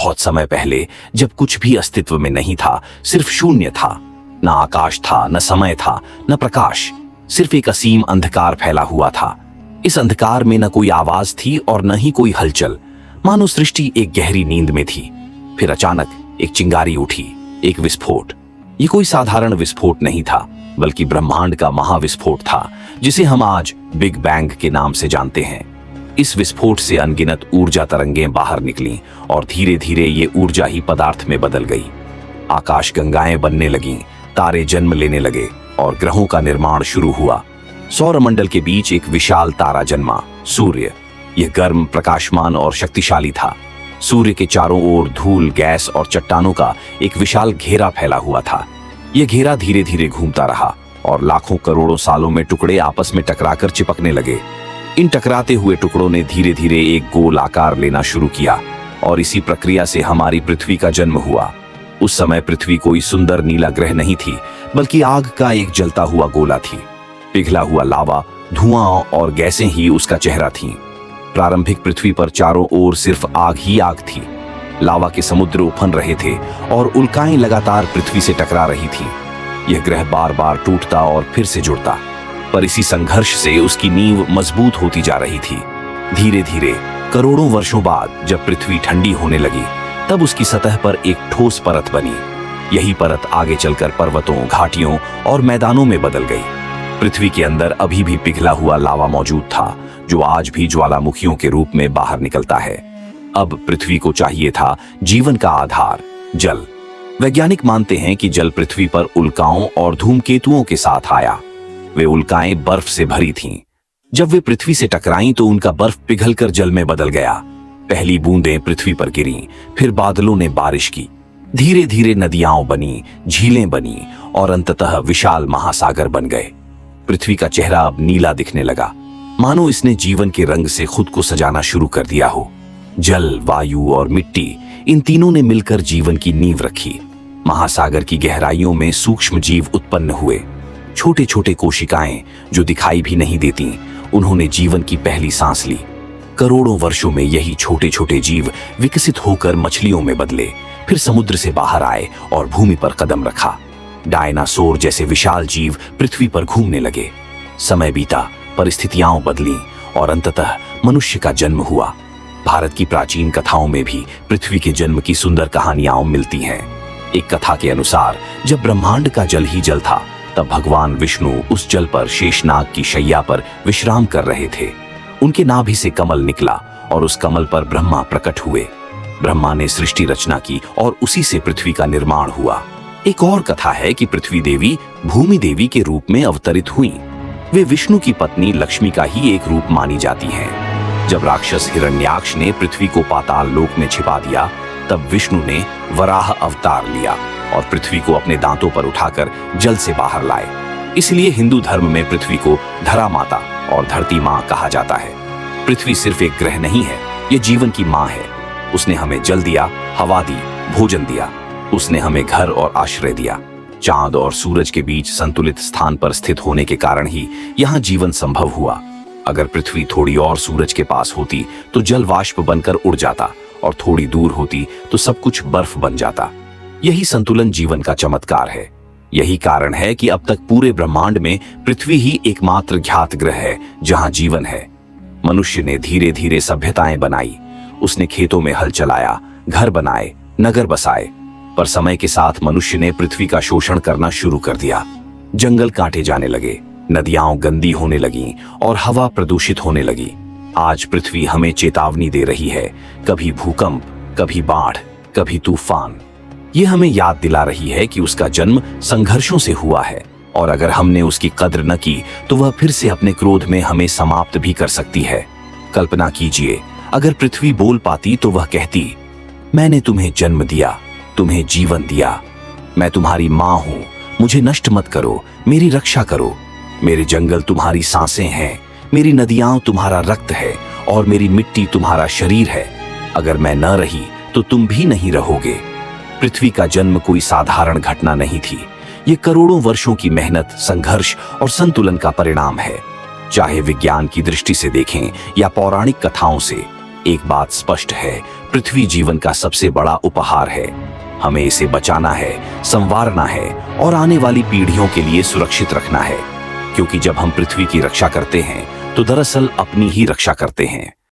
बहुत समय पहले, जब कुछ भी अस्तित्व में नहीं था, सिर्फ शून्य था। न आकाश था, न समय था, न प्रकाश, सिर्फ एक असीम अंधकार फैला हुआ था। इस अंधकार में न कोई आवाज थी और न ही कोई हलचल, मानो सृष्टि एक गहरी नींद में थी। फिर अचानक एक चिंगारी उठी, एक विस्फोट। ये कोई साधारण विस्फोट नहीं था, बल्कि ब्रह्मांड का महाविस्फोट था, जिसे हम आज बिग बैंग के नाम से जानते हैं। इस विस्फोट से अनगिनत ऊर्जा तरंगें बाहर निकलीं और धीरे धीरे ये ऊर्जा ही पदार्थ में बदल गई। आकाश गंगाएं बनने लगीं, तारे जन्म लेने लगे और ग्रहों का निर्माण शुरू हुआ। सौरमंडल के बीच एक विशाल तारा जन्मा, सूर्य। यह गर्म, प्रकाशमान और शक्तिशाली था। सूर्य के चारों ओर धूल, गैस और चट्टानों का एक विशाल घेरा फैला हुआ था। यह घेरा धीरे धीरे घूमता रहा और लाखों करोड़ों सालों में टुकड़े आपस में टकराकर चिपकने लगे। इन टकराते हुए टुकड़ों ने धीरे धीरे एक गोल आकार लेना शुरू किया और इसी प्रक्रिया से हमारी पृथ्वी का जन्म हुआ। उस समय पृथ्वी कोई सुंदर नीला ग्रह नहीं थी, बल्कि आग का एक जलता हुआ गोला थी। पिघला हुआ लावा, धुआं और गैसें ही उसका चेहरा थीं। प्रारंभिक पृथ्वी पर चारों ओर सिर्फ आग ही आग थी। लावा के समुद्र उफन रहे थे और उल्काएं लगातार पृथ्वी से टकरा रही थी। यह ग्रह बार बार टूटता और फिर से जुड़ता, पर इसी संघर्ष से उसकी नींव मजबूत होती जा रही थी। धीरे धीरे करोड़ों वर्षों बाद जब पृथ्वी ठंडी होने लगी, तब उसकी सतह पर एक ठोस परत बनी। यही परत आगे चलकर पर्वतों, घाटियों और मैदानों में बदल गई। पृथ्वी के अंदर अभी भी पिघला हुआ लावा मौजूद था, जो आज भी ज्वालामुखियों के रूप में बाहर निकलता है। अब पृथ्वी को चाहिए था जीवन का आधार, जल। वैज्ञानिक मानते हैं कि जल पृथ्वी पर उल्काओं और धूमकेतुओं के साथ आया। वे उल्काएं बर्फ से भरी थीं। जब वे पृथ्वी से टकराईं तो उनका बर्फ पिघलकर जल में बदल गया। पहली बूंदें पृथ्वी पर गिरीं, फिर बादलों ने बारिश की। धीरे धीरे नदियां बनी, झीलें बनी और अंततः विशाल महासागर बन गए। पृथ्वी का चेहरा अब नीला दिखने लगा, मानो इसने जीवन के रंग से खुद को सजाना शुरू कर दिया हो। जल, वायु और मिट्टी, इन तीनों ने मिलकर जीवन की नींव रखी। महासागर की गहराइयों में सूक्ष्म जीव उत्पन्न हुए, छोटे छोटे कोशिकाएं जो दिखाई भी नहीं देती। उन्होंने जीवन की पहली सांस ली। करोड़ों वर्षों में यही छोटे छोटे जीव विकसित होकर मछलियों में बदले, फिर समुद्र से बाहर आए और भूमि पर कदम रखा। डायनासोर जैसे विशाल जीव पृथ्वी पर घूमने लगे। समय बीता, परिस्थितियां बदली और अंततः मनुष्य का जन्म हुआ। भारत की प्राचीन कथाओं में भी पृथ्वी के जन्म की सुंदर कहानियां मिलती हैं। एक कथा के अनुसार जब ब्रह्मांड का जल ही जल था, तब भगवान विष्णु उस जल पर शेषनाग की शैया पर विश्राम कर रहे थे। उनके नाभि से कमल निकला और उस कमल पर ब्रह्मा प्रकट हुए। ब्रह्मा ने सृष्टि रचना की और उसी से पृथ्वी का निर्माण हुआ। एक और कथा है कि पृथ्वी देवी भूमि देवी के रूप में अवतरित हुई। वे विष्णु की पत्नी लक्ष्मी का ही एक रूप मानी जाती हैं। जब राक्षस हिरण्याक्ष ने पृथ्वी को पाताल लोक में छिपा दिया, तब विष्णु ने वराह अवतार लिया और पृथ्वी को अपने दांतों पर उठाकर जल से बाहर लाए। इसलिए हिंदू धर्म में पृथ्वी को धरा माता और धरती माँ कहा जाता है। पृथ्वी सिर्फ एक ग्रह नहीं है, ये जीवन की माँ है। उसने हमें जल दिया, हवा दी, भोजन दिया। उसने हमें घर और आश्रय दिया। चांद और सूरज के बीच संतुलित स्थान पर स्थित होने के कारण ही यहाँ जीवन संभव हुआ। अगर पृथ्वी थोड़ी और सूरज के पास होती तो जल वाष्प बनकर उड़ जाता, और थोड़ी दूर होती तो सब कुछ बर्फ बन जाता। यही संतुलन जीवन का चमत्कार है। यही कारण है कि अब तक पूरे ब्रह्मांड में पृथ्वी ही एकमात्र ज्ञात ग्रह है जहां जीवन है। मनुष्य ने धीरे धीरे सभ्यताएं बनाई। उसने खेतों में हल चलाया, घर बनाए, नगर बसाए, पर समय के साथ मनुष्य ने पृथ्वी का शोषण करना शुरू कर दिया। जंगल काटे जाने लगे, नदियां गंदी होने लगीं और हवा प्रदूषित होने लगी। आज पृथ्वी हमें चेतावनी दे रही है, कभी भूकंप, कभी बाढ़, कभी तूफान। ये हमें याद दिला रही है कि उसका जन्म संघर्षों से हुआ है, और अगर हमने उसकी कद्र न की तो वह फिर से अपने क्रोध में हमें समाप्त भी कर सकती है। कल्पना कीजिए, अगर पृथ्वी बोल पाती तो वह कहती, मैंने तुम्हें जन्म दिया, तुम्हें जीवन दिया, मैं तुम्हारी माँ हूं, मुझे नष्ट मत करो, मेरी रक्षा करो। मेरे जंगल तुम्हारी सांसें हैं, मेरी नदियां तुम्हारा रक्त है और मेरी मिट्टी तुम्हारा शरीर है। अगर मैं न रही तो तुम भी नहीं रहोगे। पृथ्वी का जन्म कोई साधारण घटना नहीं थी। ये करोड़ों वर्षों की मेहनत, संघर्ष और संतुलन का परिणाम है। चाहे विज्ञान की दृष्टि से देखें या पौराणिक कथाओं से, एक बात स्पष्ट है, पृथ्वी जीवन का सबसे बड़ा उपहार है। हमें इसे बचाना है, संवारना है और आने वाली पीढ़ियों के लिए सुरक्षित रखना है, क्योंकि जब हम पृथ्वी की रक्षा करते हैं तो दरअसल अपनी ही रक्षा करते हैं।